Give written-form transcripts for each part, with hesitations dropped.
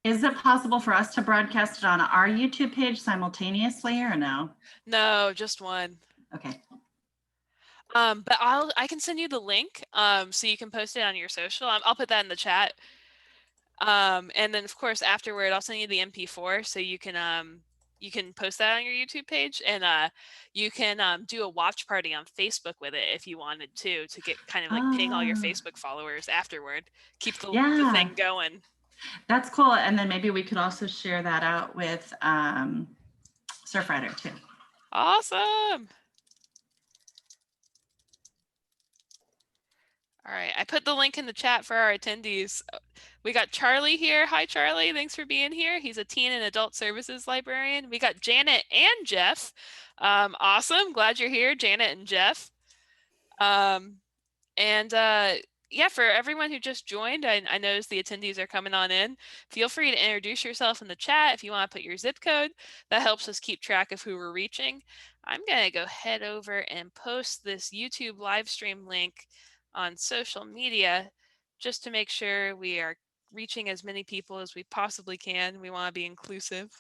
Is it possible for us to broadcast it on our YouTube page simultaneously or no? No, just one. Okay. But I can send you the link so you can post it on your social. I'll put that in the chat. And then of course afterward I'll send you the MP4 so you can post that on your YouTube page, and you can do a watch party on Facebook with it if you wanted to get kind of like ping all your Facebook followers afterward. Keep the thing going. That's cool. And then maybe we could also share that out with Surfrider too. Awesome. All right, I put the link in the chat for our attendees. We got Charlie here. Hi, Charlie. Thanks for being here. He's a teen and adult services librarian. We got Janet and Jeff. Awesome. Glad you're here, Janet and Jeff. Yeah, for everyone who just joined, I noticed the attendees are coming on in. Feel free to introduce yourself in the chat if you want to put your zip code. That helps us keep track of who we're reaching. I'm going to go head over and post this YouTube live stream link on social media just to make sure we are reaching as many people as we possibly can. We want to be inclusive.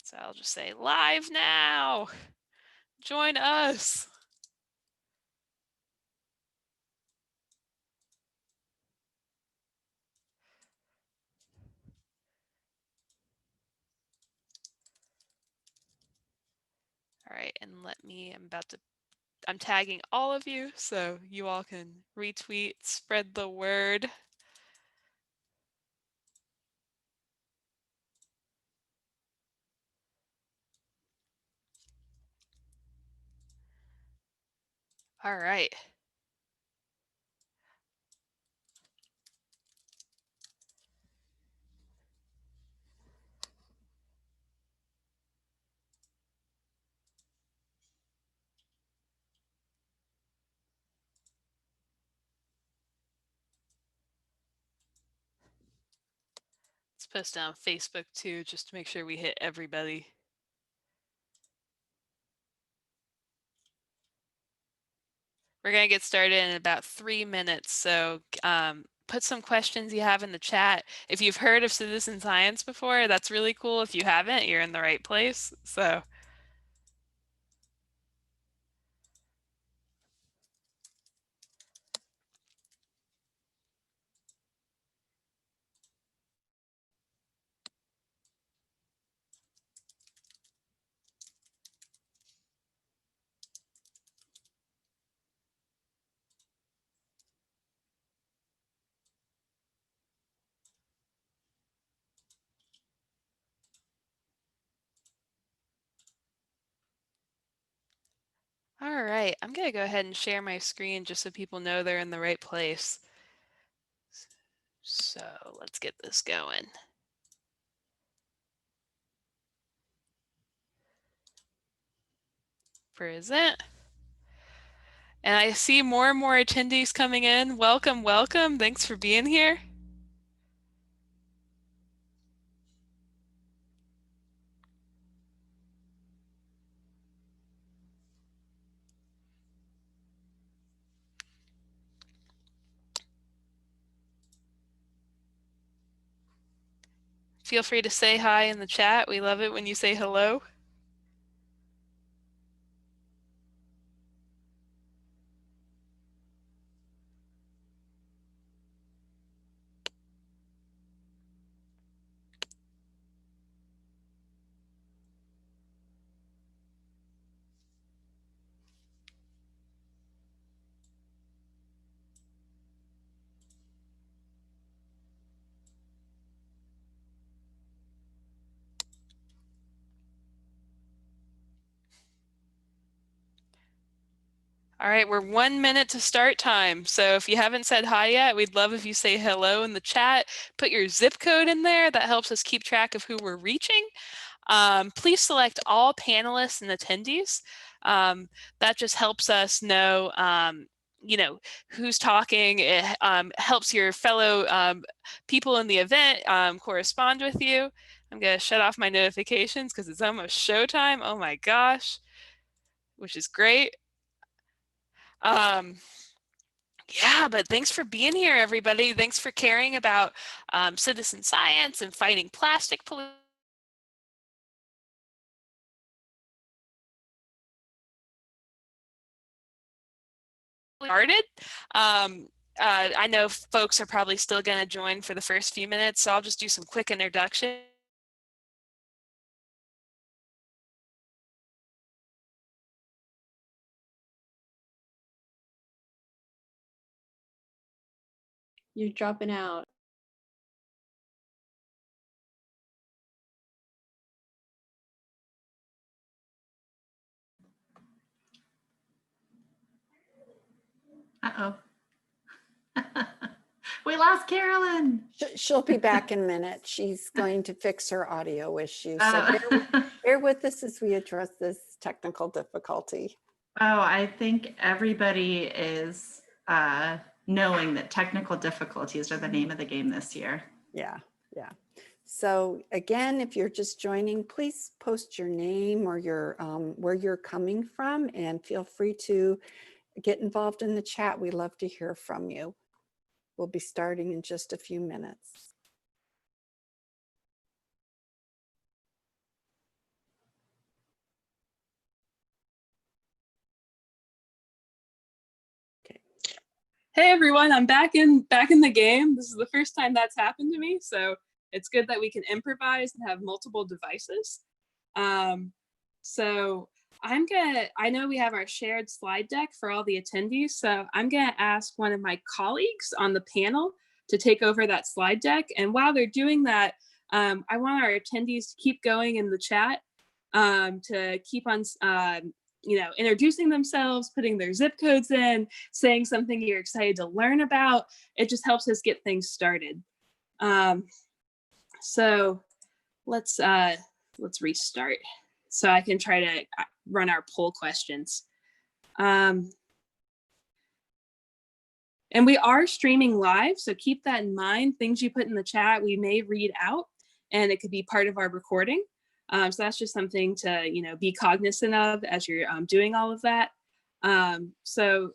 So I'll just say live now. Join us. All right, and I'm tagging all of you so you all can retweet, spread the word. All right. Let's post it on Facebook too, just to make sure we hit everybody. We're going to get started in about 3 minutes, so put some questions you have in the chat. If you've heard of citizen science before, that's really cool. If you haven't, you're in the right place. So all right, I'm going to go ahead and share my screen just so people know they're in the right place. So let's get this going. Present. And I see more and more attendees coming in. Welcome, welcome. Thanks for being here. Feel free to say hi in the chat. We love it when you say hello. All right, we're 1 minute to start time. So if you haven't said hi yet, we'd love if you say hello in the chat. Put your zip code in there. That helps us keep track of who we're reaching. Please select all panelists and attendees. That just helps us know who's talking. It helps your fellow people in the event correspond with you. I'm going to shut off my notifications because it's almost showtime. Oh my gosh, which is great. Yeah, but thanks for being here, everybody. Thanks for caring about citizen science and fighting plastic pollution. Started. I know folks are probably still going to join for the first few minutes, so I'll just do some quick introduction. You're dropping out. Uh-oh. We lost Carolyn. She'll be back in a minute. She's going to fix her audio issue. So Oh. bear with us as we address this technical difficulty. Oh, I think everybody is knowing that technical difficulties are the name of the game this year. Yeah. So again, if you're just joining, please post your name or your where you're coming from, and feel free to get involved in the chat. We love to hear from you. We'll be starting in just a few minutes. Hey everyone, I'm back in the game. This is the first time that's happened to me, so it's good that we can improvise and have multiple devices. So I know we have our shared slide deck for all the attendees, so I'm gonna ask one of my colleagues on the panel to take over that slide deck. And while they're doing that, I want our attendees to keep going in the chat, to keep on introducing themselves, putting their zip codes in, saying something you're excited to learn about. It just helps us get things started. So let's restart so I can try to run our poll questions. And we are streaming live, so keep that in mind. Things you put in the chat, we may read out, and it could be part of our recording. So that's just something to be cognizant of as you're doing all of that. So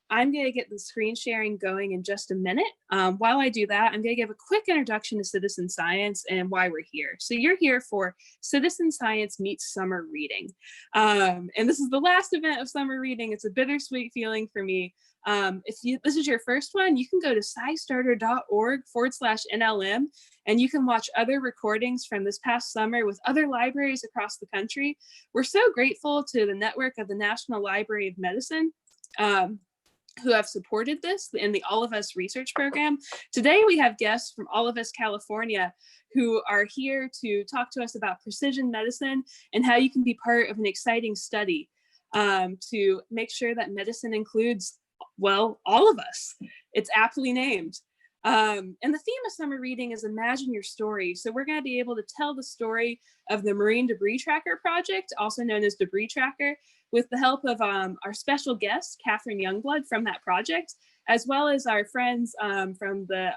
I'm going to get the screen sharing going in just a minute. While I do that, I'm going to give a quick introduction to citizen science and why we're here. So you're here for Citizen Science Meets Summer Reading. And this is the last event of summer reading. It's a bittersweet feeling for me. If this is your first one, you can go to scistarter.org/NLM, and you can watch other recordings from this past summer with other libraries across the country. We're so grateful to the network of the National Library of Medicine, who have supported this in the All of Us research program. Today, we have guests from All of Us California who are here to talk to us about precision medicine and how you can be part of an exciting study to make sure that medicine includes, well, all of us. It's aptly named. And the theme of summer reading is Imagine Your Story. So we're going to be able to tell the story of the Marine Debris Tracker Project, also known as Debris Tracker, with the help of our special guest, Catherine Youngblood from that project, as well as our friends from the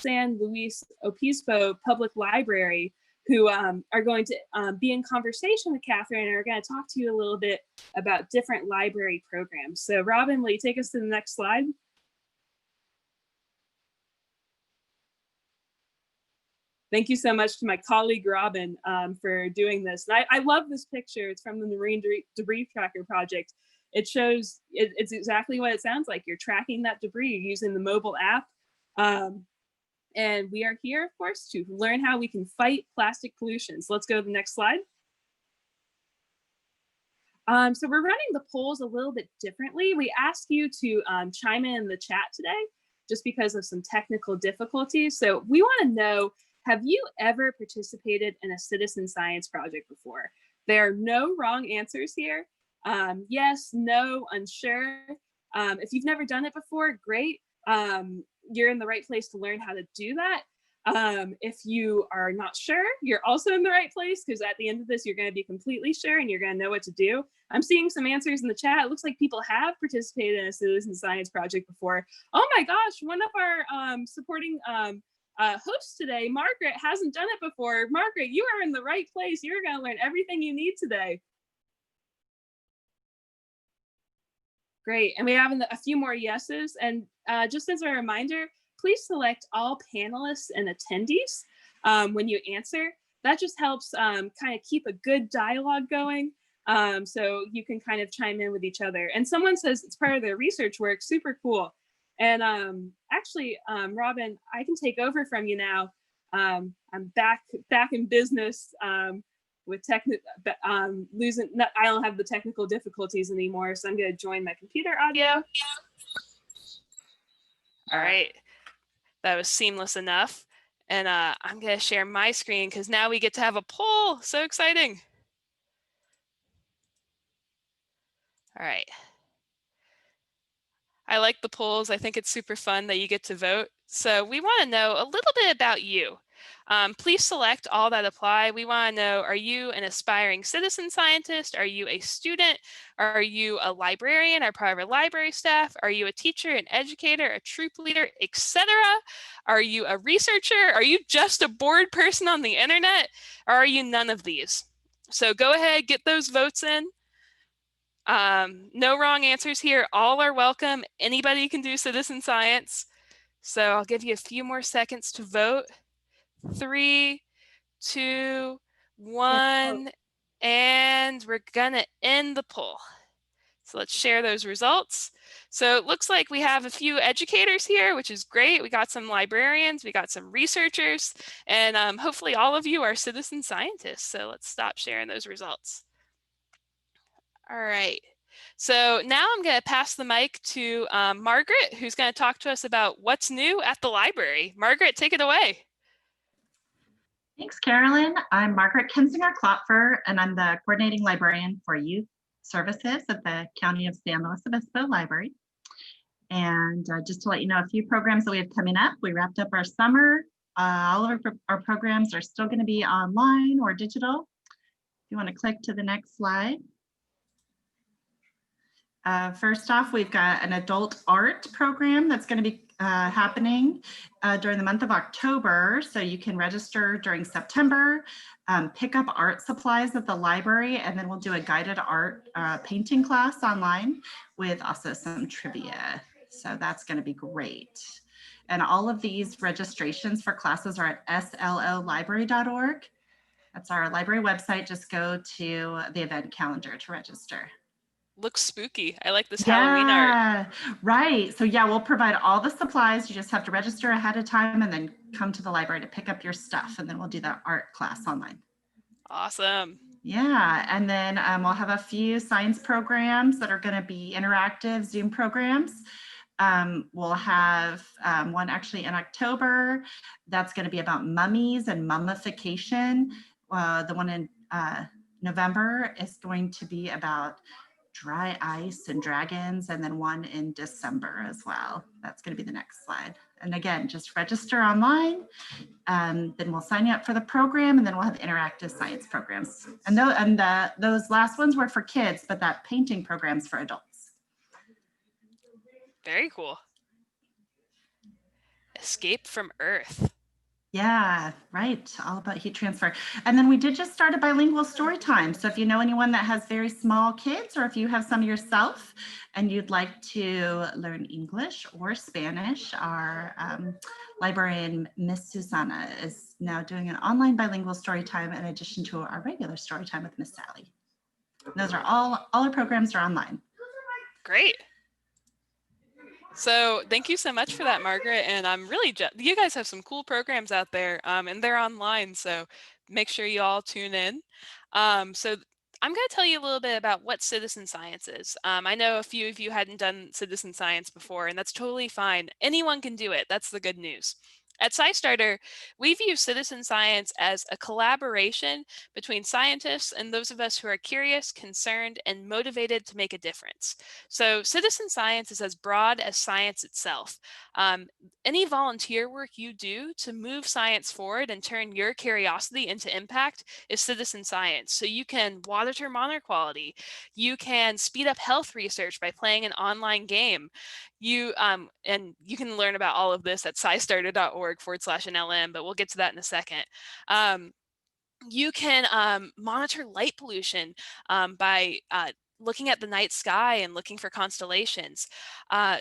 San Luis Obispo Public Library, who are going to be in conversation with Catherine and are going to talk to you a little bit about different library programs. So Robin, will you take us to the next slide? Thank you so much to my colleague, Robin, for doing this. And I love this picture. It's from the Marine Debris Tracker Project. It shows, it's exactly what it sounds like. You're tracking that debris using the mobile app. And we are here, of course, to learn how we can fight plastic pollution. So let's go to the next slide. So we're running the polls a little bit differently. We ask you to chime in the chat today, just because of some technical difficulties. So we want to know, have you ever participated in a citizen science project before? There are no wrong answers here. Yes, no, unsure. If you've never done it before, great. You're in the right place to learn how to do that. If you are not sure, you're also in the right place, because at the end of this, you're going to be completely sure and you're going to know what to do. I'm seeing some answers in the chat. It looks like people have participated in a citizen science project before. Oh my gosh, one of our supporting hosts today, Margaret, hasn't done it before. Margaret, you are in the right place. You're going to learn everything you need today. Great. And we have a few more yeses. And just as a reminder, please select all panelists and attendees when you answer. That just helps kind of keep a good dialogue going. So you can kind of chime in with each other. And someone says it's part of their research work. Super cool. And actually, Robin, I can take over from you now. I'm back in business with I don't have the technical difficulties anymore, so I'm going to join my computer audio. All right, that was seamless enough. And I'm going to share my screen because now we get to have a poll. So exciting. All right. I like the polls. I think it's super fun that you get to vote. So we want to know a little bit about you. Please select all that apply. We want to know, are you an aspiring citizen scientist? Are you a student? Are you a librarian or private library staff? Are you a teacher, an educator, a troop leader, etc.? Are you a researcher? Are you just a bored person on the internet? Or are you none of these? So go ahead, get those votes in. No wrong answers here. All are welcome. Anybody can do citizen science. So I'll give you a few more seconds to vote. 3, 2, 1, and we're gonna end the poll. So let's share those results. So it looks like we have a few educators here, which is great. We got some librarians, we got some researchers, and hopefully all of you are citizen scientists. So let's stop sharing those results. All right. So now I'm going to pass the mic to Margaret, who's going to talk to us about what's new at the library. Margaret, take it away. Thanks, Carolyn. I'm Margaret Kinsinger-Klopfer, and I'm the coordinating librarian for youth services at the County of San Luis Obispo Library. And just to let you know a few programs that we have coming up, we wrapped up our summer. All of our programs are still going to be online or digital. If you want to click to the next slide. First off, we've got an adult art program that's going to be happening during the month of October. So you can register during September, pick up art supplies at the library, and then we'll do a guided art painting class online with also some trivia. So that's going to be great. And all of these registrations for classes are at slolibrary.org. That's our library website. Just go to the event calendar to register. Looks spooky. I like this Halloween art. Right. So yeah, we'll provide all the supplies. You just have to register ahead of time and then come to the library to pick up your stuff. And then we'll do the art class online. Awesome. Yeah. And then we'll have a few science programs that are going to be interactive Zoom programs. We'll have one actually in October that's going to be about mummies and mummification. The one in November is going to be about dry ice and dragons, and then one in December as well. That's going to be the next slide. And again, just register online, then we'll sign you up for the program, and then we'll have interactive science programs. And those last ones were for kids, but that painting program's for adults. Very cool. Escape from Earth. Yeah, right. All about heat transfer. And then we did just start a bilingual story time. So if you know anyone that has very small kids, or if you have some yourself and you'd like to learn English or Spanish, our librarian, Miss Susana, is now doing an online bilingual story time in addition to our regular story time with Miss Sally. Those are all our programs are online. Great. So thank you so much for that, Margaret. And I'm really, you guys have some cool programs out there and they're online. So make sure you all tune in. So I'm going to tell you a little bit about what citizen science is. I know a few of you hadn't done citizen science before, and that's totally fine. Anyone can do it. That's the good news. At SciStarter, we view citizen science as a collaboration between scientists and those of us who are curious, concerned, and motivated to make a difference. So citizen science is as broad as science itself. Any volunteer work you do to move science forward and turn your curiosity into impact is citizen science. So you can monitor monitor quality. You can speed up health research by playing an online game. And you can learn about all of this at scistarter.org/NLM, but we'll get to that in a second. You can monitor light pollution by looking at the night sky and looking for constellations.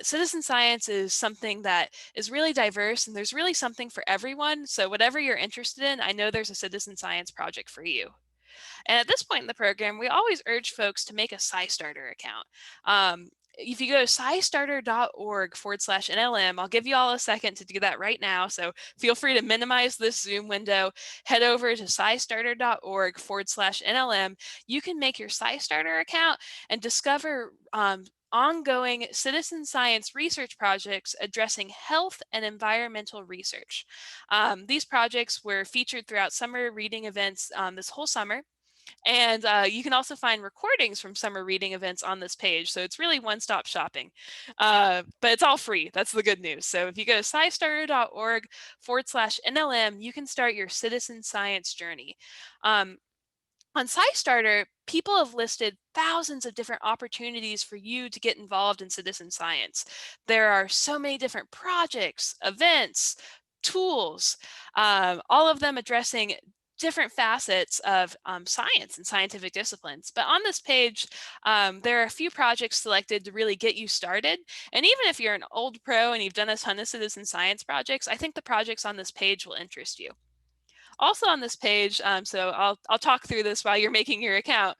Citizen science is something that is really diverse, and there's really something for everyone. So whatever you're interested in, I know there's a citizen science project for you. And at this point in the program, we always urge folks to make a SciStarter account. If you go to scistarter.org/NLM, I'll give you all a second to do that right now. So feel free to minimize this Zoom window, head over to scistarter.org/NLM. You can make your SciStarter account and discover ongoing citizen science research projects addressing health and environmental research. These projects were featured throughout summer reading events this whole summer. And you can also find recordings from summer reading events on this page. So it's really one-stop shopping, but it's all free. That's the good news. So if you go to scistarter.org/NLM, you can start your citizen science journey. On SciStarter, people have listed thousands of different opportunities for you to get involved in citizen science. There are so many different projects, events, tools, all of them addressing different facets of science and scientific disciplines. But on this page, there are a few projects selected to really get you started. And even if you're an old pro and you've done a ton of citizen science projects, I think the projects on this page will interest you. Also on this page, so I'll talk through this while you're making your account,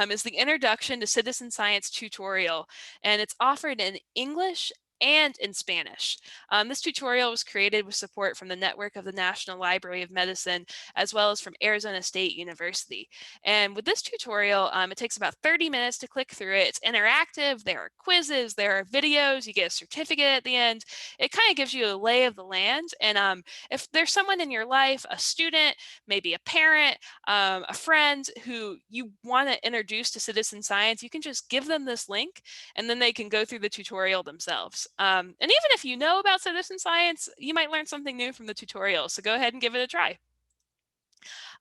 is the Introduction to Citizen Science tutorial, and it's offered in English and in Spanish. This tutorial was created with support from the network of the National Library of Medicine, as well as from Arizona State University. And with this tutorial, it takes about 30 minutes to click through it. It's interactive, there are quizzes, there are videos, you get a certificate at the end. It kind of gives you a lay of the land. And if there's someone in your life, a student, maybe a parent, a friend who you want to introduce to citizen science, you can just give them this link and then they can go through the tutorial themselves. And even if you know about citizen science, you might learn something new from the tutorial. So go ahead and give it a try.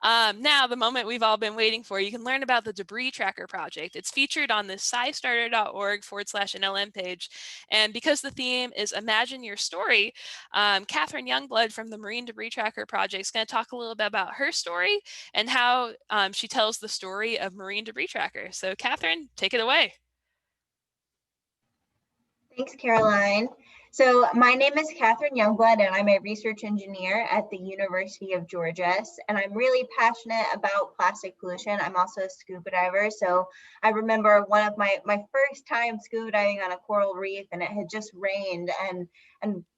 Now, the moment we've all been waiting for, you can learn about the Debris Tracker project. It's featured on the scistarter.org/NLM page. And because the theme is Imagine Your Story, Catherine Youngblood from the Marine Debris Tracker project is going to talk a little bit about her story and how she tells the story of Marine Debris Tracker. So Catherine, take it away. Thanks, Caroline. So my name is Catherine Youngblood, and I'm a research engineer at the University of Georgia. And I'm really passionate about plastic pollution. I'm also a scuba diver. So I remember one of my first time scuba diving on a coral reef, and it had just rained, and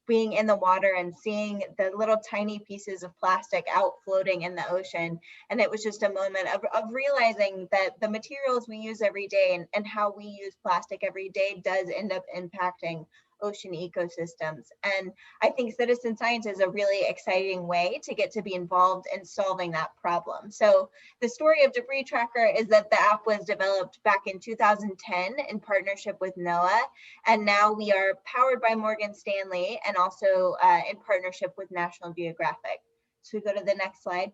being in the water and seeing the little tiny pieces of plastic out floating in the ocean. And it was just a moment of realizing that the materials we use every day and how we use plastic every day does end up impacting ocean ecosystems. And I think citizen science is a really exciting way to get to be involved in solving that problem. So the story of Debris Tracker is that the app was developed back in 2010 in partnership with NOAA. And now we are powered by Morgan Stanley and also in partnership with National Geographic. So we go to the next slide.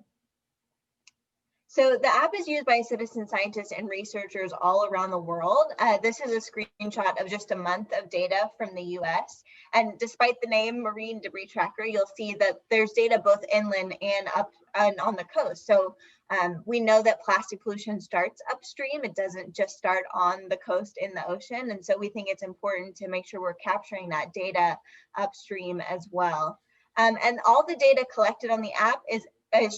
So the app is used by citizen scientists and researchers all around the world. This is a screenshot of just a month of data from the US. And despite the name Marine Debris Tracker, you'll see that there's data both inland and up and on the coast. So we know that plastic pollution starts upstream. It doesn't just start on the coast in the ocean. And so we think it's important to make sure we're capturing that data upstream as well. And all the data collected on the app is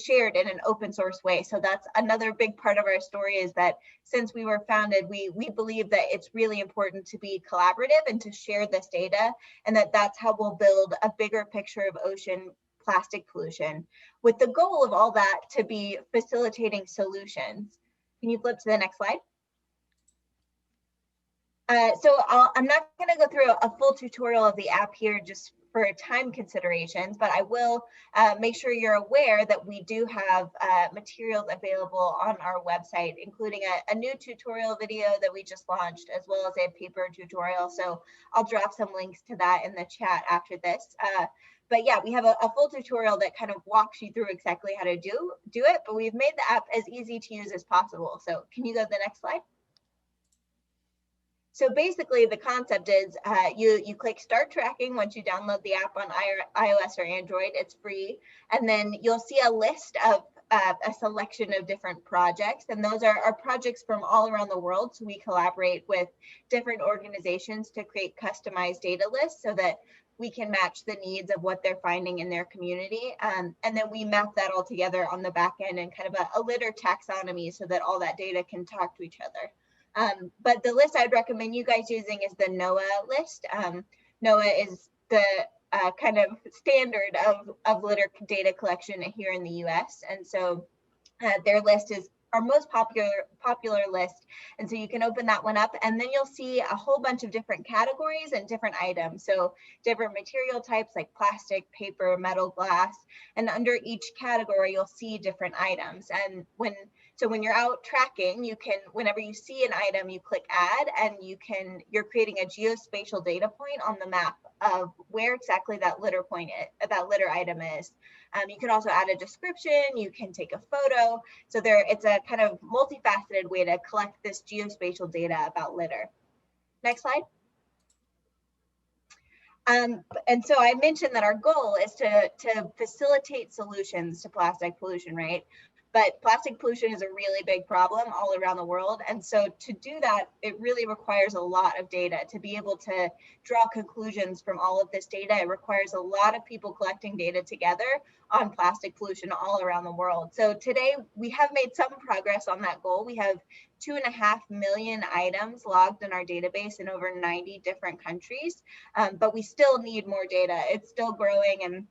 shared in an open source way. So that's another big part of our story, is that since we were founded, we believe that it's really important to be collaborative and to share this data, and that's how we'll build a bigger picture of ocean plastic pollution, with the goal of all that to be facilitating solutions. Can you flip to the next slide? So I'm not going to go through a full tutorial of the app here just for time considerations, but I will make sure you're aware that we do have materials available on our website, including a new tutorial video that we just launched, as well as a paper tutorial. So I'll drop some links to that in the chat after this. But yeah, we have a full tutorial that kind of walks you through exactly how to do it, but we've made the app as easy to use as possible. So can you go to the next slide? So basically the concept is you click start tracking once you download the app on iOS or Android. It's free. And then you'll see a list of a selection of different projects, and those are projects from all around the world. So we collaborate with different organizations to create customized data lists so that we can match the needs of what they're finding in their community. And then we map that all together on the back end in kind of a litter taxonomy so that all that data can talk to each other. But the list I'd recommend you guys using is the NOAA list. NOAA is the kind of standard of litter data collection here in the US. And so their list is our most popular list. And so you can open that one up, and then you'll see a whole bunch of different categories and different items. So different material types like plastic, paper, metal, glass, and under each category, you'll see different items. And when you're out tracking, you can, whenever you see an item, you click add, and you're creating a geospatial data point on the map of where exactly that litter item is. You can also add a description, you can take a photo. So it's a kind of multifaceted way to collect this geospatial data about litter. Next slide. And so I mentioned that our goal is to facilitate solutions to plastic pollution, right? But plastic pollution is a really big problem all around the world. And so to do that, it really requires a lot of data. To be able to draw conclusions from all of this data, it requires a lot of people collecting data together on plastic pollution all around the world. So today we have made some progress on that goal. We have 2.5 million items logged in our database in over 90 different countries, but we still need more data. It's still growing, and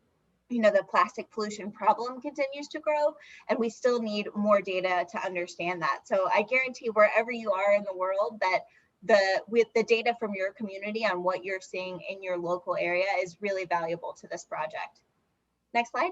the plastic pollution problem continues to grow, and we still need more data to understand that. So I guarantee wherever you are in the world that with the data from your community on what you're seeing in your local area is really valuable to this project. Next slide.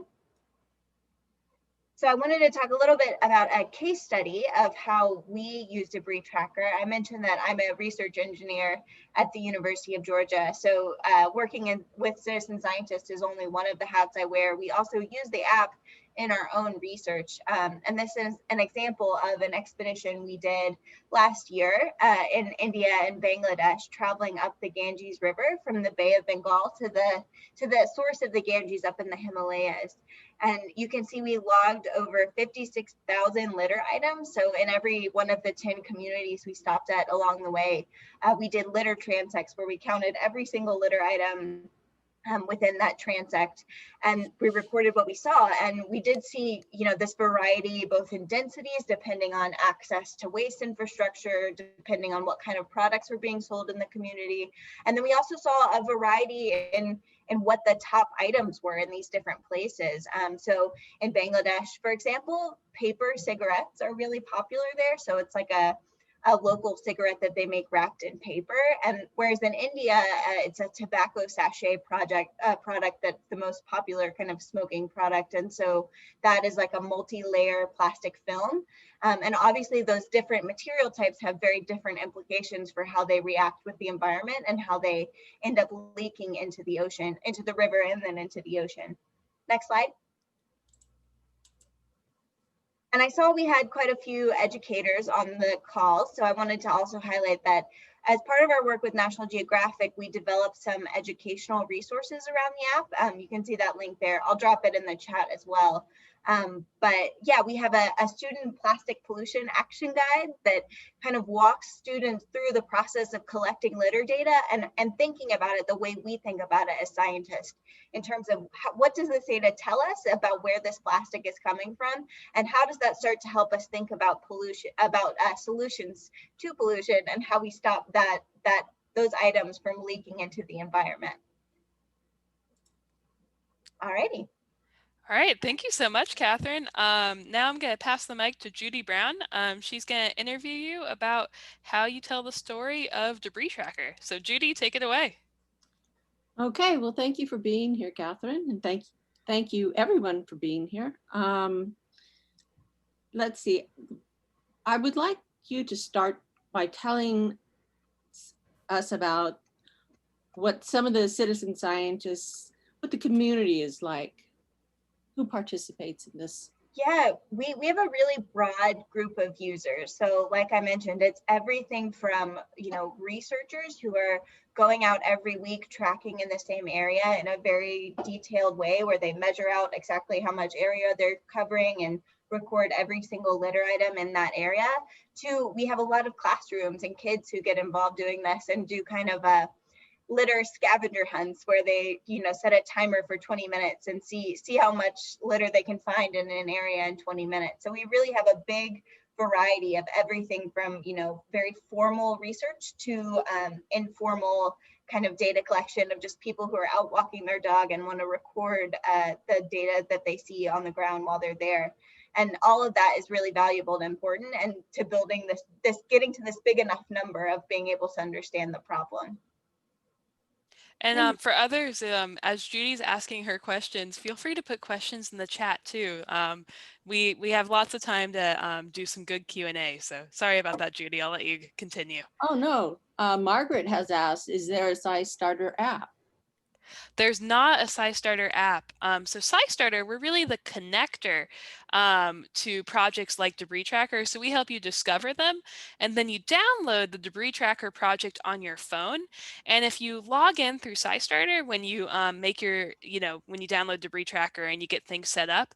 So I wanted to talk a little bit about a case study of how we use Debris Tracker. I mentioned that I'm a research engineer at the University of Georgia. So working with citizen scientists is only one of the hats I wear. We also use the app in our own research. And this is an example of an expedition we did last year in India and Bangladesh, traveling up the Ganges River from the Bay of Bengal to the source of the Ganges up in the Himalayas. And you can see we logged over 56,000 litter items. So in every one of the 10 communities we stopped at along the way, we did litter transects where we counted every single litter item within that transect, and we recorded what we saw. And we did see, this variety both in densities, depending on access to waste infrastructure, depending on what kind of products were being sold in the community. And then we also saw a variety in what the top items were in these different places. So in Bangladesh, for example, paper cigarettes are really popular there. So it's like a local cigarette that they make wrapped in paper. And whereas in India, it's a tobacco sachet product that's the most popular kind of smoking product. And so that is like a multi-layer plastic film. And obviously those different material types have very different implications for how they react with the environment and how they end up leaking into the ocean, into the river, and then into the ocean. Next slide. And I saw we had quite a few educators on the call, so I wanted to also highlight that as part of our work with National Geographic, we developed some educational resources around the app. You can see that link there. I'll drop it in the chat as well. But yeah, we have a student plastic pollution action guide that kind of walks students through the process of collecting litter data and thinking about it the way we think about it as scientists, in terms of what does this data tell us about where this plastic is coming from, and how does that start to help us think about pollution, about solutions to pollution, and how we stop those items from leaking into the environment. Alrighty. All right, thank you so much, Catherine. Now I'm going to pass the mic to Judy Brown. She's going to interview you about how you tell the story of Debris Tracker. So Judy, take it away. Okay, well, thank you for being here, Catherine, and thank you everyone for being here. Let's see. I would like you to start by telling us about what some of the citizen scientists, what the community is like. Who participates in this? Yeah, we have a really broad group of users. So like I mentioned, it's everything from, researchers who are going out every week tracking in the same area in a very detailed way where they measure out exactly how much area they're covering and record every single litter item in that area, to we have a lot of classrooms and kids who get involved doing this and do kind of a litter scavenger hunts where they, set a timer for 20 minutes and see how much litter they can find in an area in 20 minutes. So we really have a big variety of everything from, very formal research to informal kind of data collection of just people who are out walking their dog and want to record the data that they see on the ground while they're there. And all of that is really valuable and important, and to building this getting to this big enough number of being able to understand the problem. And for others, as Judy's asking her questions, feel free to put questions in the chat too. We have lots of time to do some good Q&A. So sorry about that, Judy. I'll let you continue. Oh, no. Margaret has asked, is there a SciStarter app? There's not a SciStarter app. So SciStarter, we're really the connector to projects like Debris Tracker. So we help you discover them, and then you download the Debris Tracker project on your phone. And if you log in through SciStarter, when you make your, when you download Debris Tracker and you get things set up,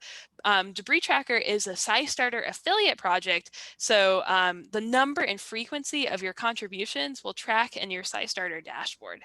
Debris Tracker is a SciStarter affiliate project. So the number and frequency of your contributions will track in your SciStarter dashboard.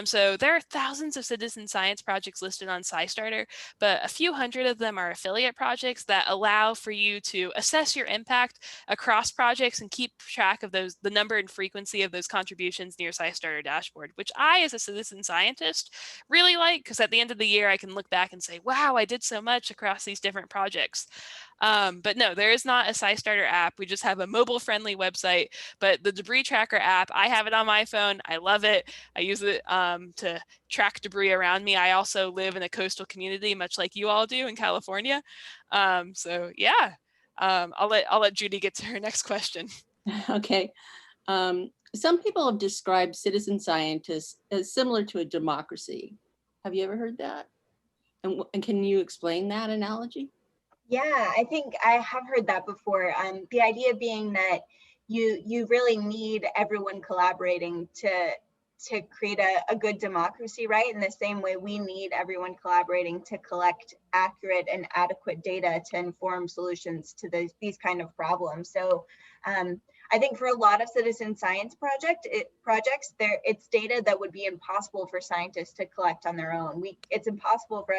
So there are thousands of citizen science projects listed on SciStarter, but a few hundred of them are affiliate projects that allow for you to assess your impact across projects and keep track of the number and frequency of those contributions in your SciStarter dashboard, which I, as a citizen scientist, really like, because at the end of the year, I can look back and say, wow, I did so much across these different projects. But no, there is not a SciStarter app. We just have a mobile-friendly website, but the Debris Tracker app, I have it on my phone. I love it. I use it to track debris around me. I also live in a coastal community, much like you all do in California. So yeah, I'll let Judy get to her next question. Okay. Some people have described citizen scientists as similar to a democracy. Have you ever heard that? And can you explain that analogy? Yeah, I think I have heard that before. The idea being that you really need everyone collaborating to create a good democracy, right? In the same way, we need everyone collaborating to collect accurate and adequate data to inform solutions to these kind of problems. So I think for a lot of citizen science projects, it's data that would be impossible for scientists to collect on their own. It's impossible for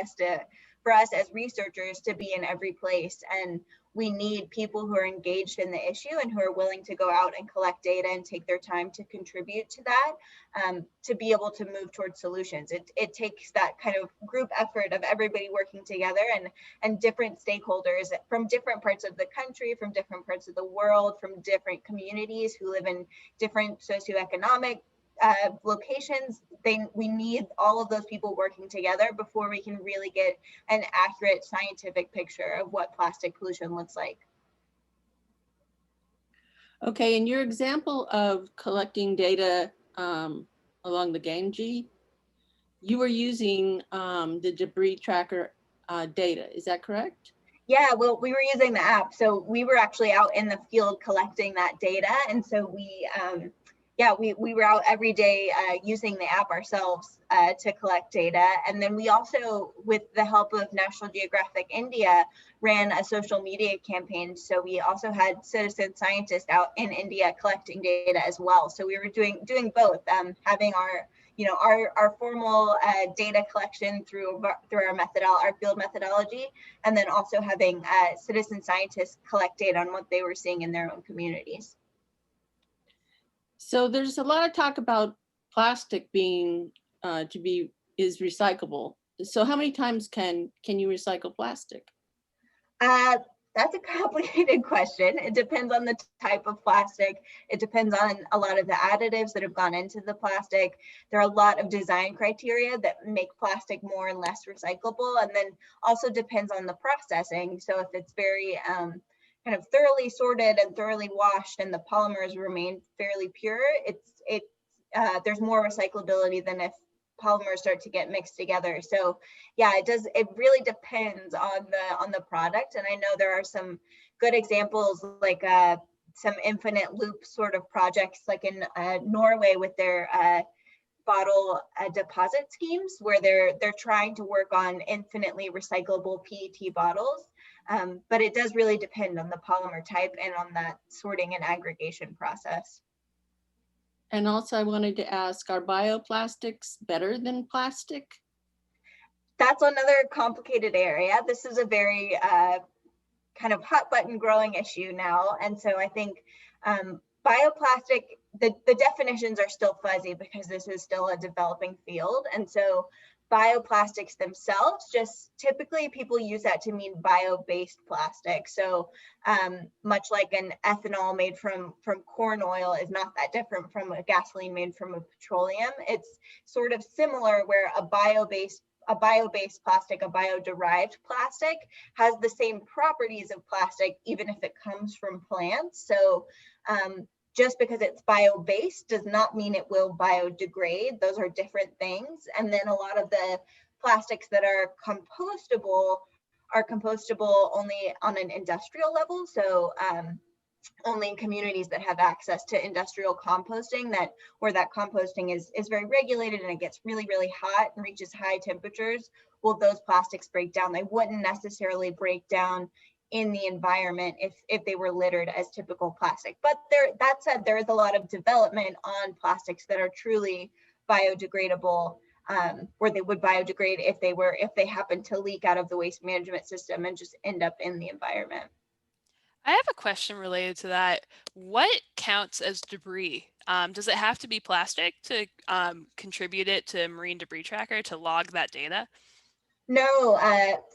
us as researchers to be in every place, and we need people who are engaged in the issue and who are willing to go out and collect data and take their time to contribute to that, to be able to move towards solutions. It takes that kind of group effort of everybody working together and different stakeholders from different parts of the country, from different parts of the world, from different communities who live in different socioeconomic locations. We need all of those people working together before we can really get an accurate scientific picture of what plastic pollution looks like. Okay, in your example of collecting data along the Ganges, you were using the Debris Tracker data, is that correct? Yeah, well, we were using the app. So we were actually out in the field collecting that data. And so we were out every day using the app ourselves to collect data. And then we also, with the help of National Geographic India, ran a social media campaign. So we also had citizen scientists out in India collecting data as well. So we were doing both, having our formal data collection through our field methodology, and then also having citizen scientists collect data on what they were seeing in their own communities. So there's a lot of talk about plastic being is recyclable. So how many times can you recycle plastic? That's a complicated question. It depends on the type of plastic. It depends on a lot of the additives that have gone into the plastic. There are a lot of design criteria that make plastic more and less recyclable, and then also depends on the processing. So if it's very kind of thoroughly sorted and thoroughly washed and the polymers remain fairly pure, there's more recyclability than if polymers start to get mixed together. So yeah, it really depends on the product. And I know there are some good examples, like some infinite loop sort of projects, like in Norway with their bottle deposit schemes where they're trying to work on infinitely recyclable PET bottles. But it does really depend on the polymer type and on that sorting and aggregation process. And also I wanted to ask, are bioplastics better than plastic? That's another complicated area. This is a very kind of hot button growing issue now. And so I think bioplastic, the definitions are still fuzzy because this is still a developing field. And so bioplastics themselves, just typically people use that to mean bio-based plastic. So much like an ethanol made from corn oil is not that different from a gasoline made from a petroleum. It's sort of similar where a bio-based plastic, a bio-derived plastic, has the same properties of plastic, even if it comes from plants. So just because it's bio-based does not mean it will biodegrade. Those are different things. And then a lot of the plastics that are compostable only on an industrial level. So only in communities that have access to industrial composting, where that composting is very regulated and it gets really, really hot and reaches high temperatures, will those plastics break down? They wouldn't necessarily break down in the environment if they were littered as typical plastic. But that said, there is a lot of development on plastics that are truly biodegradable, where they would biodegrade if they happen to leak out of the waste management system and just end up in the environment. I have a question related to that. What counts as debris? Does it have to be plastic to contribute it to Marine Debris Tracker to log that data? No,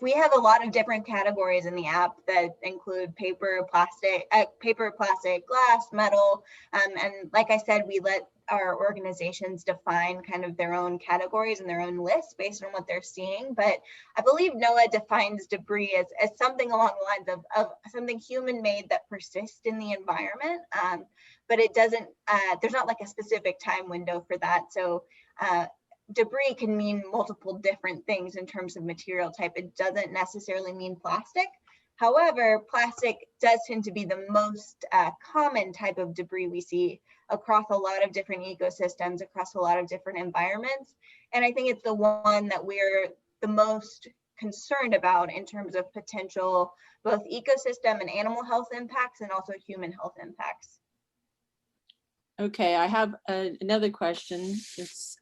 we have a lot of different categories in the app that include paper, plastic, glass, metal. And like I said, we let our organizations define kind of their own categories and their own lists based on what they're seeing. But I believe NOAA defines debris as something along the lines of something human made that persists in the environment. But it doesn't, there's not like a specific time window for that. So debris can mean multiple different things in terms of material type. It doesn't necessarily mean plastic. However, plastic does tend to be the most common type of debris we see across a lot of different ecosystems, across a lot of different environments. And I think it's the one that we're the most concerned about in terms of potential both ecosystem and animal health impacts and also human health impacts. Okay, I have another question. It's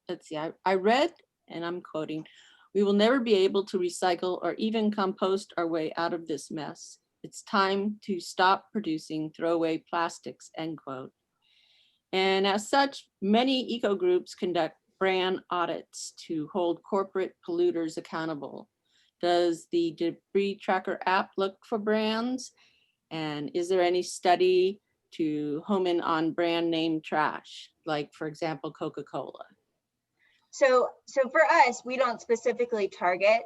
let's see, I read, and I'm quoting, "We will never be able to recycle or even compost our way out of this mess. It's time to stop producing throwaway plastics," end quote. And as such, many eco groups conduct brand audits to hold corporate polluters accountable. Does the Debris Tracker app look for brands? And is there any study to home in on brand name trash, like for example, Coca-Cola? So for us, we don't specifically target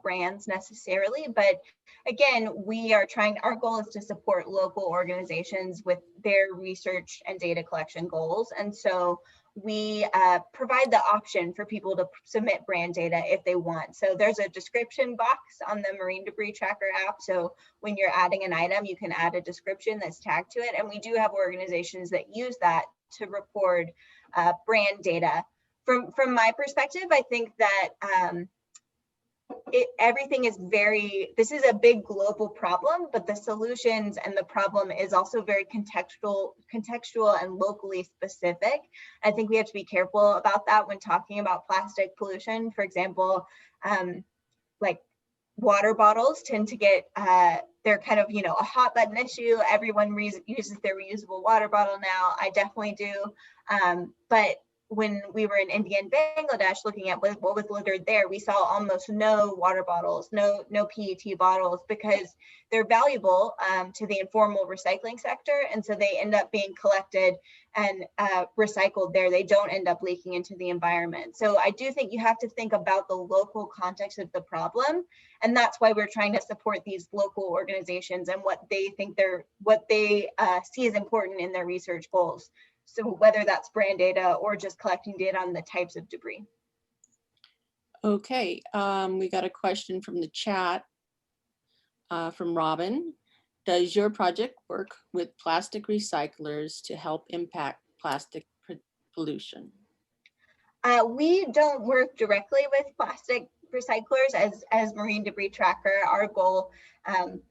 brands necessarily, but again, our goal is to support local organizations with their research and data collection goals. And so we provide the option for people to submit brand data if they want. So there's a description box on the Marine Debris Tracker app. So when you're adding an item, you can add a description that's tagged to it. And we do have organizations that use that to record brand data. From my perspective, I think that everything is this is a big global problem, but the solutions and the problem is also very contextual and locally specific. I think we have to be careful about that when talking about plastic pollution. For example, like water bottles tend to get, they're kind of, a hot button issue. Everyone uses their reusable water bottle now. I definitely do. But when we were in India and Bangladesh looking at what was littered there, we saw almost no water bottles, no PET bottles, because they're valuable to the informal recycling sector. And so they end up being collected and recycled there. They don't end up leaking into the environment. So I do think you have to think about the local context of the problem. And that's why we're trying to support these local organizations and what they see as important in their research goals. So whether that's brand data or just collecting data on the types of debris. Okay, we got a question from the chat from Robin. Does your project work with plastic recyclers to help impact plastic pollution? We don't work directly with plastic recyclers as Marine Debris Tracker. Our goal,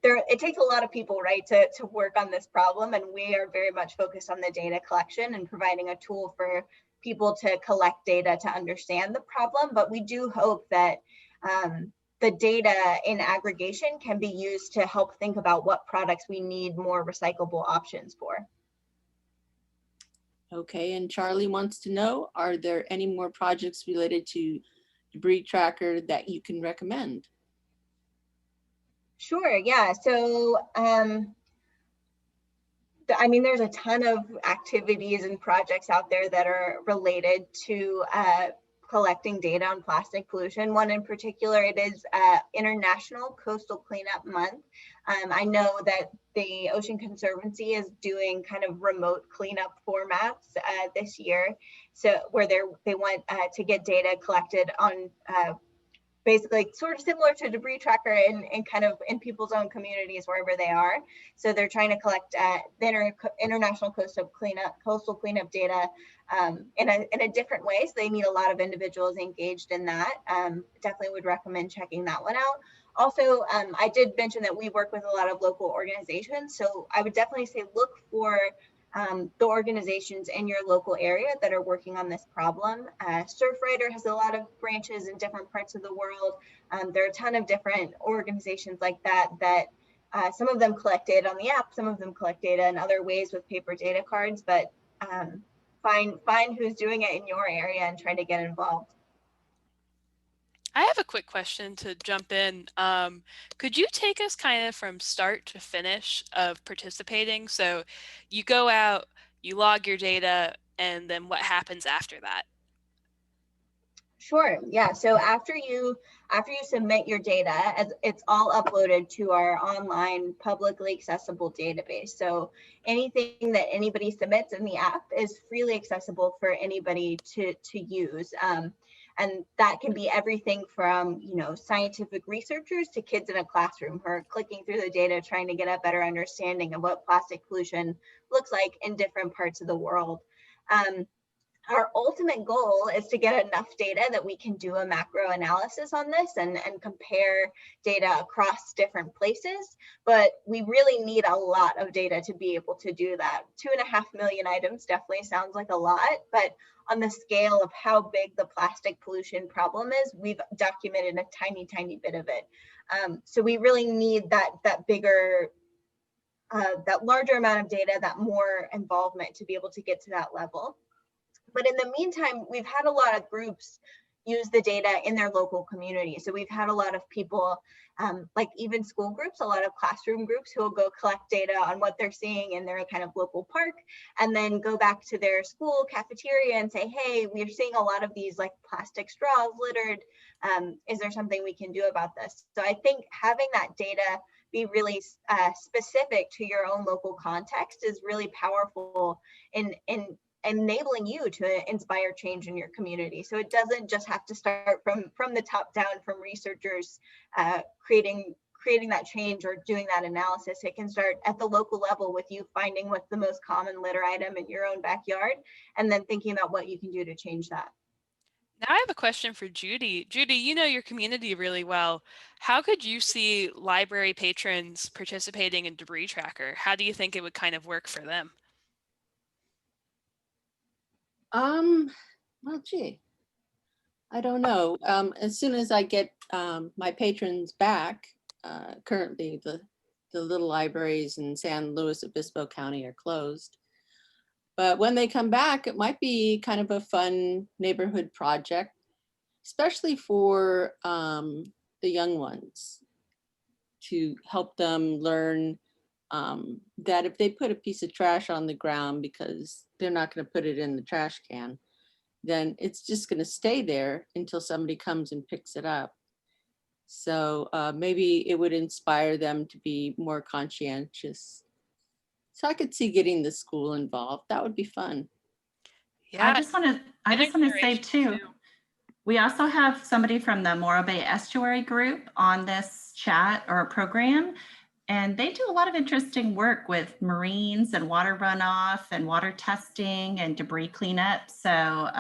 it takes a lot of people, right, to work on this problem, and we are very much focused on the data collection and providing a tool for people to collect data to understand the problem. But we do hope that the data in aggregation can be used to help think about what products we need more recyclable options for. Okay, and Charlie wants to know, are there any more projects related to Debris Tracker that you can recommend? Sure, yeah. So, I mean, there's a ton of activities and projects out there that are related to collecting data on plastic pollution. One in particular, it is International Coastal Cleanup Month. I know that the Ocean Conservancy is doing kind of remote cleanup formats this year, so where they want to get data collected on basically sort of similar to Debris Tracker and kind of in people's own communities wherever they are. So they're trying to collect the international coastal cleanup data in a different way. So they need a lot of individuals engaged in that. Definitely would recommend checking that one out. Also, I did mention that we work with a lot of local organizations. So I would definitely say look for the organizations in your local area that are working on this problem. Surfrider has a lot of branches in different parts of the world. There are a ton of different organizations like that some of them collect data on the app, some of them collect data in other ways with paper data cards, but find who's doing it in your area and try to get involved. I have a quick question to jump in. Could you take us kind of from start to finish of participating? So you go out, you log your data, and then what happens after that? Sure, yeah. So after you submit your data, it's all uploaded to our online publicly accessible database. So anything that anybody submits in the app is freely accessible for anybody to use. And that can be everything from, scientific researchers to kids in a classroom who are clicking through the data, trying to get a better understanding of what plastic pollution looks like in different parts of the world. Our ultimate goal is to get enough data that we can do a macro analysis on this and compare data across different places. But we really need a lot of data to be able to do that. 2.5 million items definitely sounds like a lot, but on the scale of how big the plastic pollution problem is, we've documented a tiny, tiny bit of it. So we really need that bigger, that larger amount of data, that more involvement to be able to get to that level. But in the meantime, we've had a lot of groups use the data in their local community. So we've had a lot of people, like even school groups, a lot of classroom groups who will go collect data on what they're seeing in their kind of local park, and then go back to their school cafeteria and say, hey, we're seeing a lot of these like plastic straws littered. Is there something we can do about this? So I think having that data be really specific to your own local context is really powerful in enabling you to inspire change in your community. So it doesn't just have to start from the top down, from researchers creating that change or doing that analysis. It can start at the local level with you finding what's the most common litter item in your own backyard, and then thinking about what you can do to change that. Now I have a question for Judy. Judy, you know your community really well. How could you see library patrons participating in Debris Tracker? How do you think it would kind of work for them? Well, gee, I don't know. As soon as I get my patrons back, currently the little libraries in San Luis Obispo County are closed. But when they come back, it might be kind of a fun neighborhood project, especially for the young ones, to help them learn that if they put a piece of trash on the ground because they're not going to put it in the trash can, then it's just going to stay there until somebody comes and picks it up. So maybe it would inspire them to be more conscientious. So I could see getting the school involved. That would be fun. Yeah, I just want to say too, we also have somebody from the Morro Bay Estuary group on this chat or program, and they do a lot of interesting work with marines and water runoff and water testing and debris cleanup. So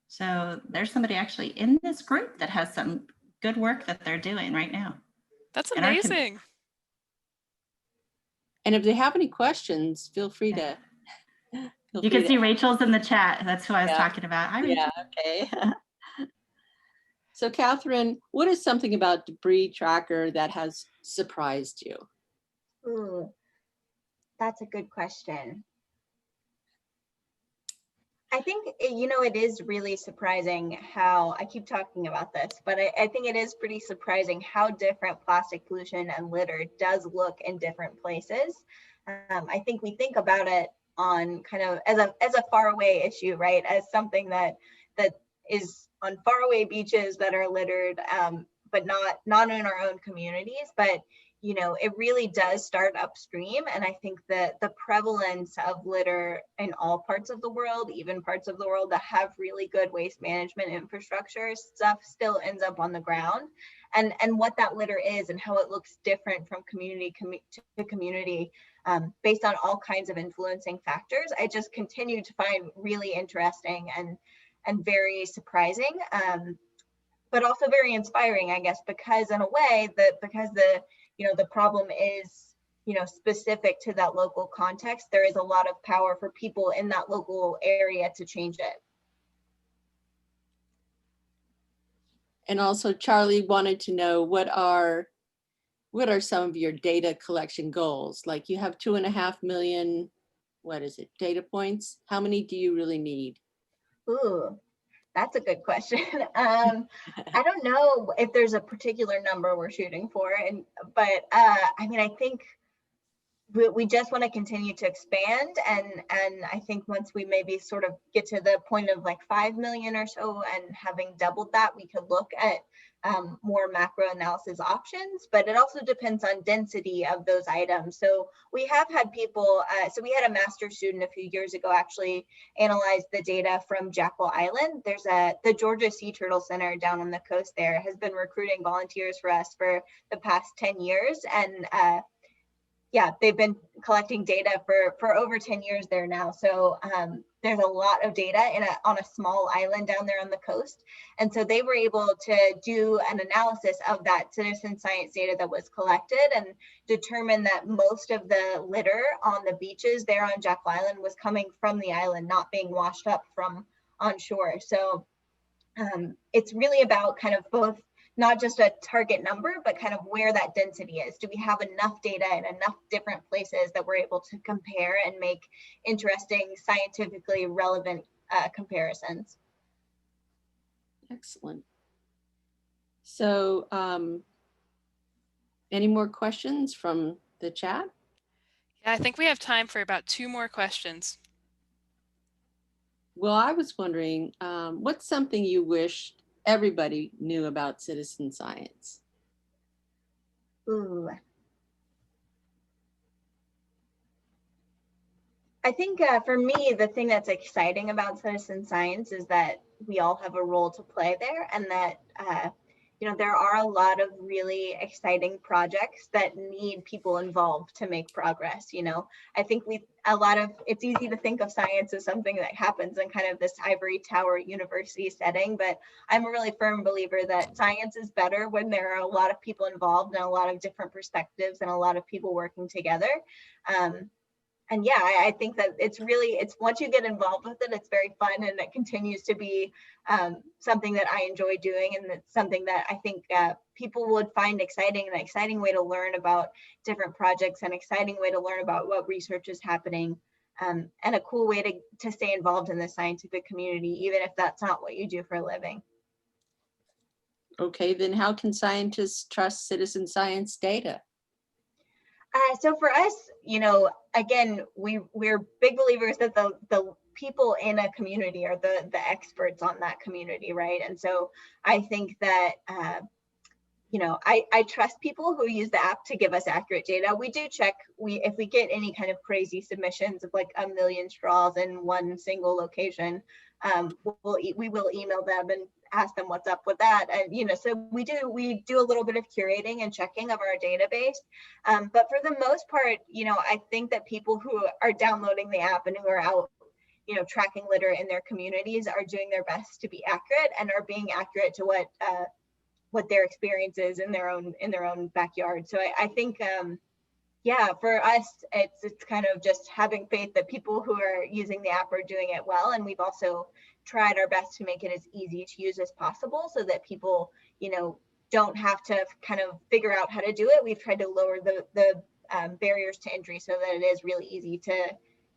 So there's somebody actually in this group that has some good work that they're doing right now. That's And our com- amazing. And if they have any questions, feel free to. You can see Rachel's in the chat. That's who I was Yeah. talking about. Hi, Rachel. Yeah, okay. So Catherine, what is something about Debris Tracker that has surprised you? Ooh, that's a good question. I think, it is really surprising how, I keep talking about this, but I think it is pretty surprising how different plastic pollution and litter does look in different places. I think we think about it on kind of as a faraway issue, right? As something that is on faraway beaches that are littered, but not in our own communities. But it really does start upstream. And I think that the prevalence of litter in all parts of the world, even parts of the world that have really good waste management infrastructure, stuff still ends up on the ground. And what that litter is and how it looks different from community to community, based on all kinds of influencing factors, I just continue to find really interesting and very surprising, but also very inspiring, I guess, because in a way because the problem is, specific to that local context, there is a lot of power for people in that local area to change it. And also Charlie wanted to know what are some of your data collection goals? Like you have 2.5 million, what is it, data points? How many do you really need? Ooh, that's a good question. I don't know if there's a particular number we're shooting for, but I think we just want to continue to expand, and I think once we maybe sort of get to the point of like 5 million or so, and having doubled that, we could look at more macro analysis options. But it also depends on density of those items. So we have had people, so we had a master's student a few years ago actually analyze the data from Jackal Island. There's the Georgia Sea Turtle Center down on the coast there has been recruiting volunteers for us for the past 10 years. And yeah, they've been collecting data for over 10 years there now. So there's a lot of data on a small island down there on the coast. And so they were able to do an analysis of that citizen science data that was collected and determine that most of the litter on the beaches there on Jackal Island was coming from the island, not being washed up from on shore. So it's really about kind of both, not just a target number, but kind of where that density is. Do we have enough data in enough different places that we're able to compare and make interesting, scientifically relevant comparisons? Excellent. So any more questions from the chat? Yeah, I think we have time for about 2 more questions. Well, I was wondering, what's something you wish everybody knew about citizen science? Ooh. I think for me, the thing that's exciting about citizen science is that we all have a role to play there, and that there are a lot of really exciting projects that need people involved to make progress. I think it's easy to think of science as something that happens in kind of this ivory tower university setting, but I'm a really firm believer that science is better when there are a lot of people involved and a lot of different perspectives and a lot of people working together. And yeah, I think that it's once you get involved with it, it's very fun, and it continues to be something that I enjoy doing, and it's something that I think people would find exciting, an exciting way to learn about different projects, an exciting way to learn about what research is happening, and a cool way to stay involved in the scientific community, even if that's not what you do for a living. Okay, then how can scientists trust citizen science data? So for us, again, we're big believers that the people in a community are the experts on that community, right? And so I think that I trust people who use the app to give us accurate data. We do check if we get any kind of crazy submissions of like 1 million straws in one single location, we will email them and ask them what's up with that. And so we do a little bit of curating and checking of our database, but for the most part, I think that people who are downloading the app and who are out tracking litter in their communities are doing their best to be accurate and are being accurate to what their experience is in their own backyard. So I think yeah, for us, it's kind of just having faith that people who are using the app are doing it well. And we've also tried our best to make it as easy to use as possible so that people, don't have to kind of figure out how to do it. We've tried to lower the barriers to entry so that it is really easy to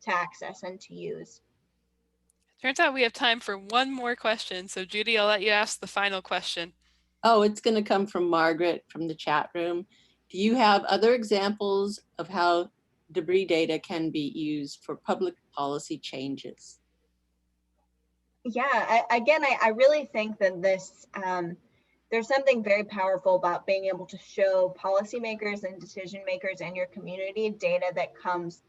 access and to use. Turns out we have time for one more question. So Judy, I'll let you ask the final question. Oh, it's going to come from Margaret from the chat room. Do you have other examples of how debris data can be used for public policy changes? Yeah, I really think that this, there's something very powerful about being able to show policymakers and decision makers in your community data that comes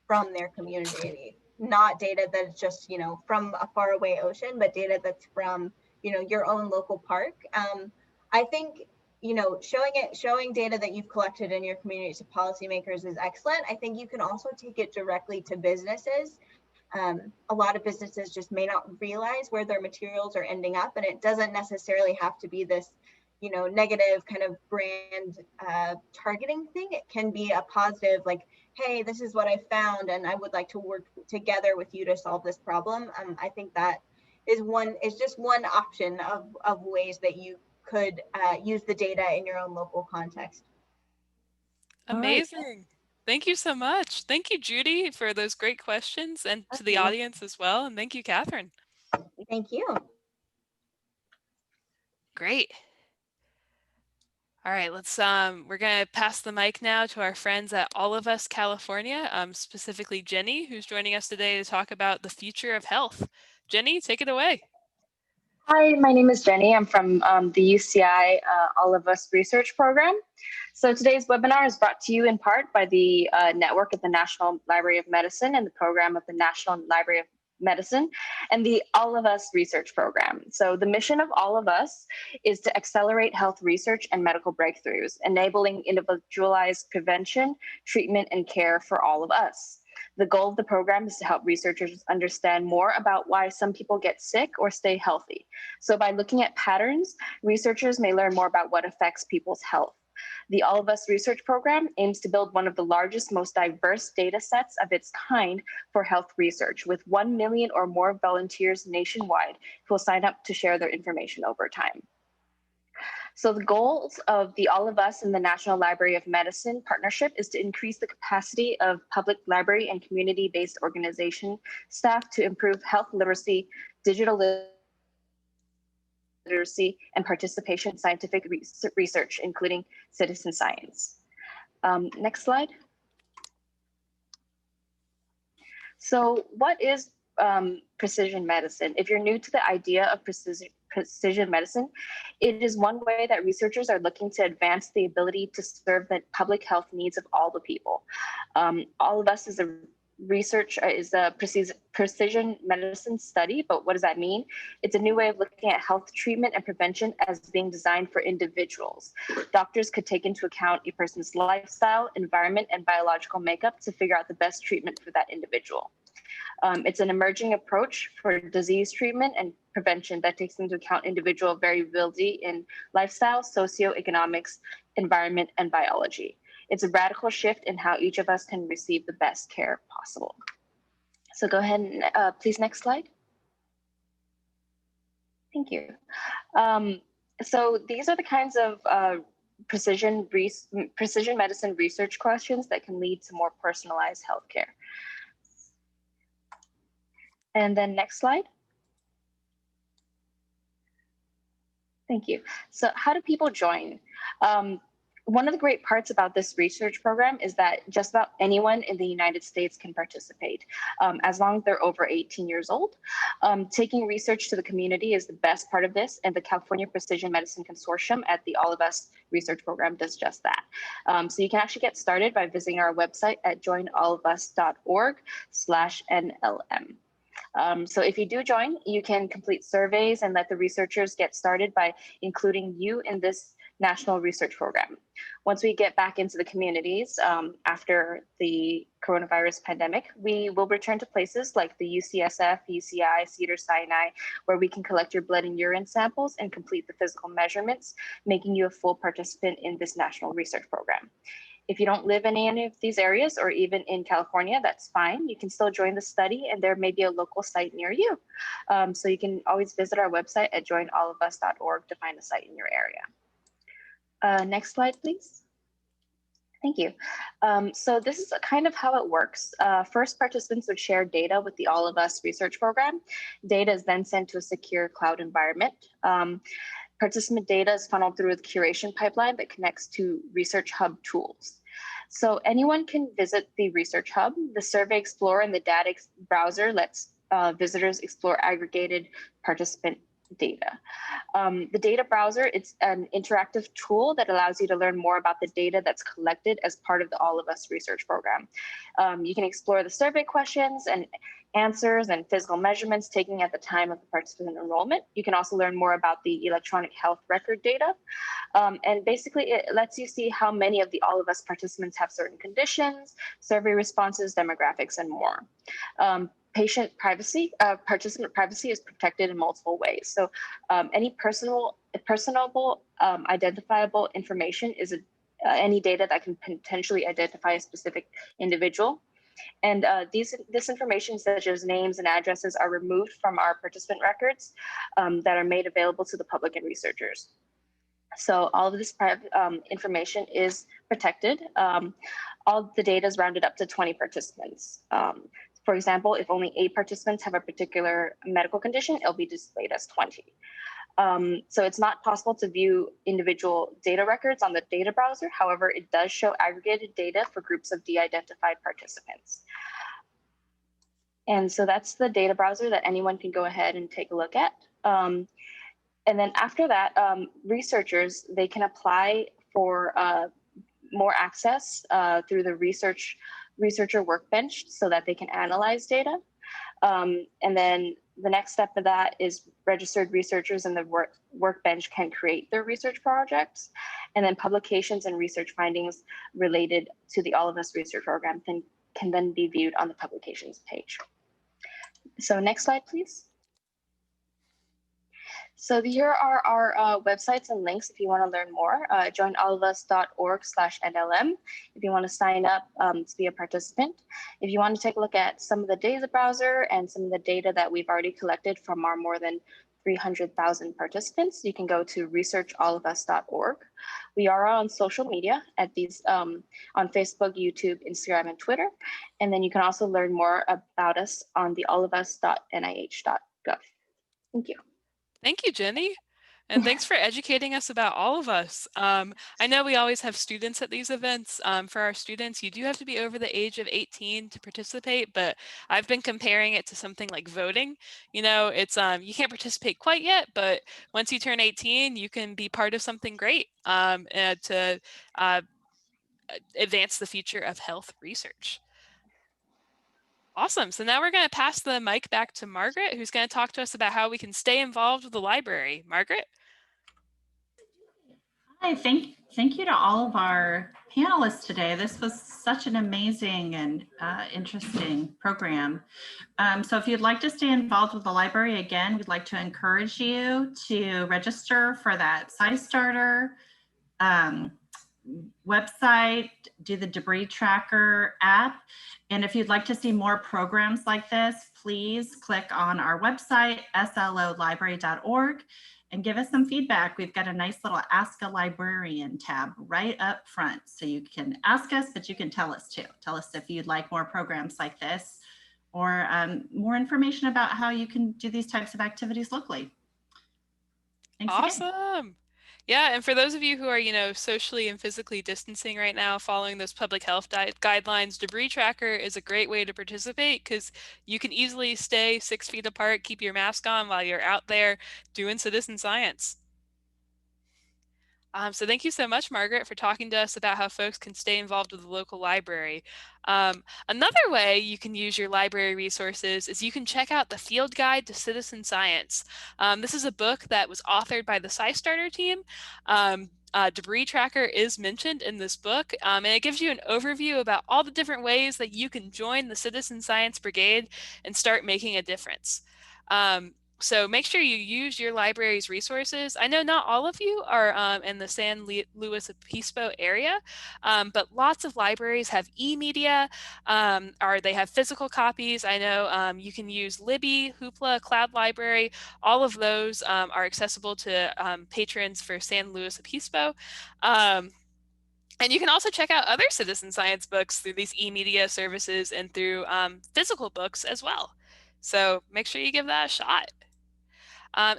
from their community, not data that's just, from a faraway ocean, but data that's from, your own local park. I think, showing data that you've collected in your community to policymakers is excellent. I think you can also take it directly to businesses. A lot of businesses just may not realize where their materials are ending up, and it doesn't necessarily have to be this, negative kind of brand targeting thing. It can be a positive, like, hey, this is what I found, and I would like to work together with you to solve this problem. I think that is just one option of ways that you could use the data in your own local context. Amazing. Right. Thank you so much. Thank you, Judy, for those great questions, and to the audience as well. And thank you, Catherine. Thank you. Great. All right, we're gonna pass the mic now to our friends at All of Us California, specifically Jenny, who's joining us today to talk about the future of health. Jenny, take it away. Hi, my name is Jenny. I'm from the UCI All of Us Research Program. So today's webinar is brought to you in part by the network of the National Library of Medicine and the program of the National Library of Medicine and the All of Us Research Program. So the mission of All of Us is to accelerate health research and medical breakthroughs, enabling individualized prevention, treatment, and care for all of us. The goal of the program is to help researchers understand more about why some people get sick or stay healthy. So by looking at patterns, researchers may learn more about what affects people's health. The All of Us Research Program aims to build one of the largest, most diverse data sets of its kind for health research, with 1 million or more volunteers nationwide who will sign up to share their information over time. So the goals of the All of Us and the National Library of Medicine partnership is to increase the capacity of public library and community-based organization staff to improve health literacy, digital literacy, and participation in scientific research, including citizen science. Next slide. So what is precision medicine? If you're new to the idea of precision medicine, it is one way that researchers are looking to advance the ability to serve the public health needs of all the people. All of Us is a precision medicine study, but what does that mean? It's a new way of looking at health treatment and prevention as being designed for individuals. Doctors could take into account a person's lifestyle, environment, and biological makeup to figure out the best treatment for that individual. It's an emerging approach for disease treatment and prevention that takes into account individual variability in lifestyle, socioeconomics, environment, and biology. It's a radical shift in how each of us can receive the best care possible. So go ahead and please, next slide. Thank you. So these are the kinds of precision medicine research questions that can lead to more personalized healthcare. And then next slide. Thank you. So how do people join? One of the great parts about this research program is that just about anyone in the United States can participate, as long as they're over 18 years old. Taking research to the community is the best part of this, and the California Precision Medicine Consortium at the All of Us Research Program does just that. So you can actually get started by visiting our website at joinallofus.org/NLM. So if you do join, you can complete surveys and let the researchers get started by including you in this National Research Program. Once we get back into the communities after the coronavirus pandemic, we will return to places like the UCSF, UCI, Cedars-Sinai, where we can collect your blood and urine samples and complete the physical measurements, making you a full participant in this national research program. If you don't live in any of these areas or even in California, that's fine. You can still join the study and there may be a local site near you. So you can always visit our website at joinallofus.org to find a site in your area. Next slide, please. Thank you. So this is kind of how it works. First, participants would share data with the All of Us research program. Data is then sent to a secure cloud environment. Participant data is funneled through a curation pipeline that connects to Research Hub tools. So anyone can visit the Research Hub. The Survey Explorer and the data browser lets visitors explore aggregated participant data. The data browser, it's an interactive tool that allows you to learn more about the data that's collected as part of the All of Us research program. You can explore the survey questions and answers and physical measurements taken at the time of the participant enrollment. You can also learn more about the electronic health record data. And basically it lets you see how many of the All of Us participants have certain conditions, survey responses, demographics, and more. Patient privacy, participant privacy is protected in multiple ways. So any personable, identifiable information is any data that can potentially identify a specific individual. And this information, such as names and addresses, are removed from our participant records that are made available to the public and researchers. So all of this private information is protected. All the data is rounded up to 20 participants. For example, if only 8 participants have a particular medical condition, it'll be displayed as 20. So it's not possible to view individual data records on the data browser. However, it does show aggregated data for groups of de-identified participants. And so that's the data browser that anyone can go ahead and take a look at. And then after that, researchers, they can apply for more access through the researcher workbench so that they can analyze data. And then the next step of that is registered researchers in the workbench can create their research projects. And then publications and research findings related to the All of Us research program can then be viewed on the publications page. So next slide, please. So here are our websites and links if you want to learn more. joinallofus.org/NLM if you want to sign up to be a participant. If you want to take a look at some of the data browser and some of the data that we've already collected from our more than 300,000 participants, you can go to researchallofus.org. We are on social media at these on Facebook, YouTube, Instagram, and Twitter. And then you can also learn more about us on the allofus.nih.gov. Thank you. Thank you, Jenny. And thanks for educating us about All of Us. I know we always have students at these events. For our students, you do have to be over the age of 18 to participate, but I've been comparing it to something like voting. You know, it's you can't participate quite yet, but once you turn 18, you can be part of something great to advance the future of health research. Awesome. So now we're going to pass the mic back to Margaret, who's going to talk to us about how we can stay involved with the library. Margaret? Hi, thank you to all of our panelists today. This was such an amazing and interesting program. So if you'd like to stay involved with the library, again, we'd like to encourage you to register for that SciStarter website, do the debris tracker app. And if you'd like to see more programs like this, please click on our website, slolibrary.org, and give us some feedback. We've got a nice little Ask a Librarian tab right up front. So you can ask us, but you can tell us too. Tell us if you'd like more programs like this or more information about how you can do these types of activities locally. Thanks awesome. Again. Yeah, and for those of you who are, you know, socially and physically distancing right now, following those public health guidelines, Debris Tracker is a great way to participate because you can easily stay 6 feet apart, keep your mask on while you're out there doing citizen science. So thank you so much, Margaret, for talking to us about how folks can stay involved with the local library. Another way you can use your library resources is you can check out the Field Guide to Citizen Science. This is a book that was authored by the SciStarter team. Debris Tracker is mentioned in this book, and it gives you an overview about all the different ways that you can join the Citizen Science Brigade and start making a difference. So make sure you use your library's resources. I know not all of you are in the San Luis Obispo area, but lots of libraries have e-media, or they have physical copies. I know you can use Libby, Hoopla, Cloud Library. All of those are accessible to patrons for San Luis Obispo. And you can also check out other citizen science books through these e-media services and through physical books as well. So make sure you give that a shot.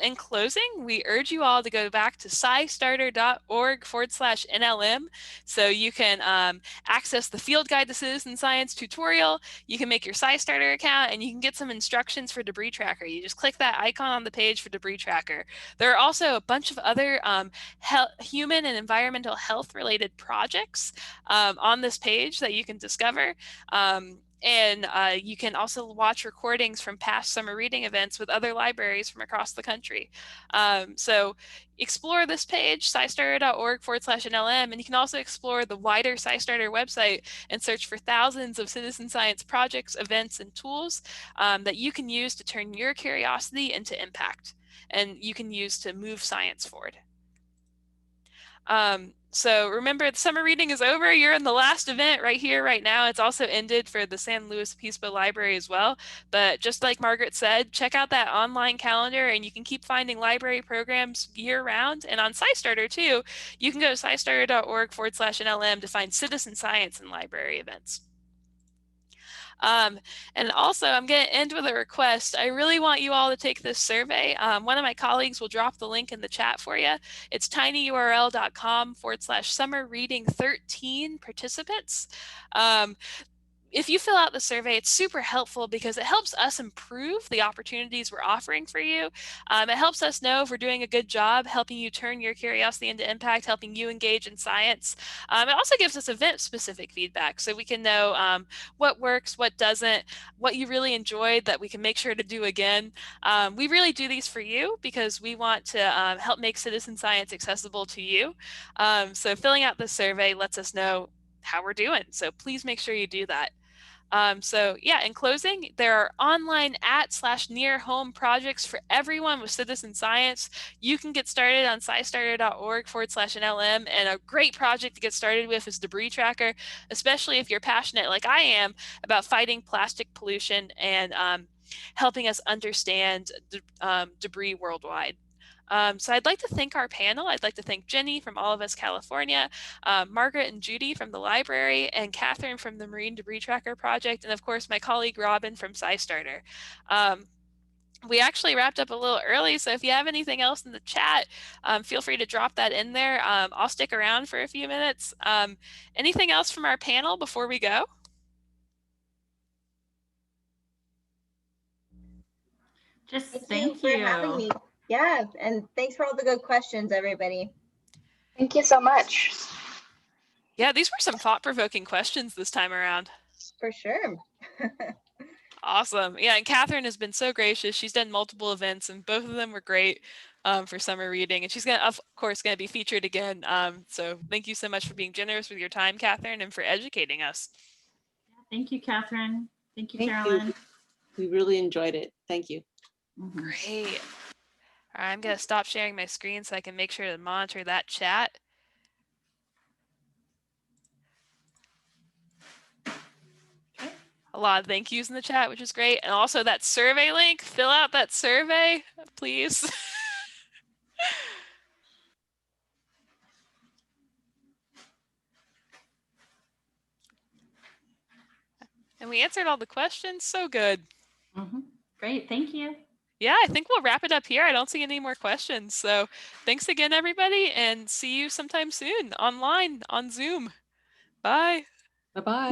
In closing, we urge you all to go back to scistarter.org/NLM so you can access the Field Guide to Citizen Science tutorial. You can make your SciStarter account and you can get some instructions for Debris Tracker. You just click that icon on the page for Debris Tracker. There are also a bunch of other human and environmental health related projects on this page that you can discover. And you can also watch recordings from past summer reading events with other libraries from across the country. So explore this page, scistarter.org/NLM, and you can also explore the wider SciStarter website and search for thousands of citizen science projects, events, and tools that you can use to turn your curiosity into impact, and you can use to move science forward. So remember, the summer reading is over. You're in the last event right here, right now. It's also ended for the San Luis Obispo Library as well. But just like Margaret said, check out that online calendar and you can keep finding library programs year round. And on SciStarter too, you can go to scistarter.org/NLM to find citizen science and library events. And also, I'm going to end with a request. I really want you all to take this survey. One of my colleagues will drop the link in the chat for you. It's tinyurl.com/summerreading13 participants. If you fill out the survey, it's super helpful because it helps us improve the opportunities we're offering for you. It helps us know if we're doing a good job helping you turn your curiosity into impact, helping you engage in science. It also gives us event-specific feedback so we can know what works, what doesn't, what you really enjoyed that we can make sure to do again. We really do these for you because we want to help make citizen science accessible to you. So filling out the survey lets us know how we're doing. So please make sure you do that. So yeah, in closing, there are online @/near home projects for everyone with citizen science. You can get started on scistarter.org/NLM, and a great project to get started with is Debris Tracker, especially if you're passionate like I am about fighting plastic pollution and helping us understand debris worldwide. So I'd like to thank our panel. I'd like to thank Jenny from All of Us California, Margaret and Judy from the library, and Catherine from the Marine Debris Tracker Project, and of course my colleague Robin from SciStarter. We actually wrapped up a little early, so if you have anything else in the chat, feel free to drop that in there. I'll stick around for a few minutes. Anything else from our panel before we go? Just Thank you for having me. Yeah, and thanks for all the good questions, everybody. Thank you so much. Yeah, these were some thought-provoking questions this time around. For sure. Awesome. Yeah, and Catherine has been so gracious. She's done multiple events and both of them were great for summer reading. And she's going to, of course, going to be featured again. So thank you so much for being generous with your time, Catherine, and for educating us. Thank you, Catherine. Thank you, Carolyn. We really enjoyed it. Thank you. Great. All right, I'm going to stop sharing my screen so I can make sure to monitor that chat. A lot of thank yous in the chat, which is great. And also that survey link, fill out that survey, please. And we answered all the questions. So good. Great. Thank you. Yeah, I think we'll wrap it up here. I don't see any more questions. So thanks again, everybody, and see you sometime soon online on Zoom. Bye. Bye-bye.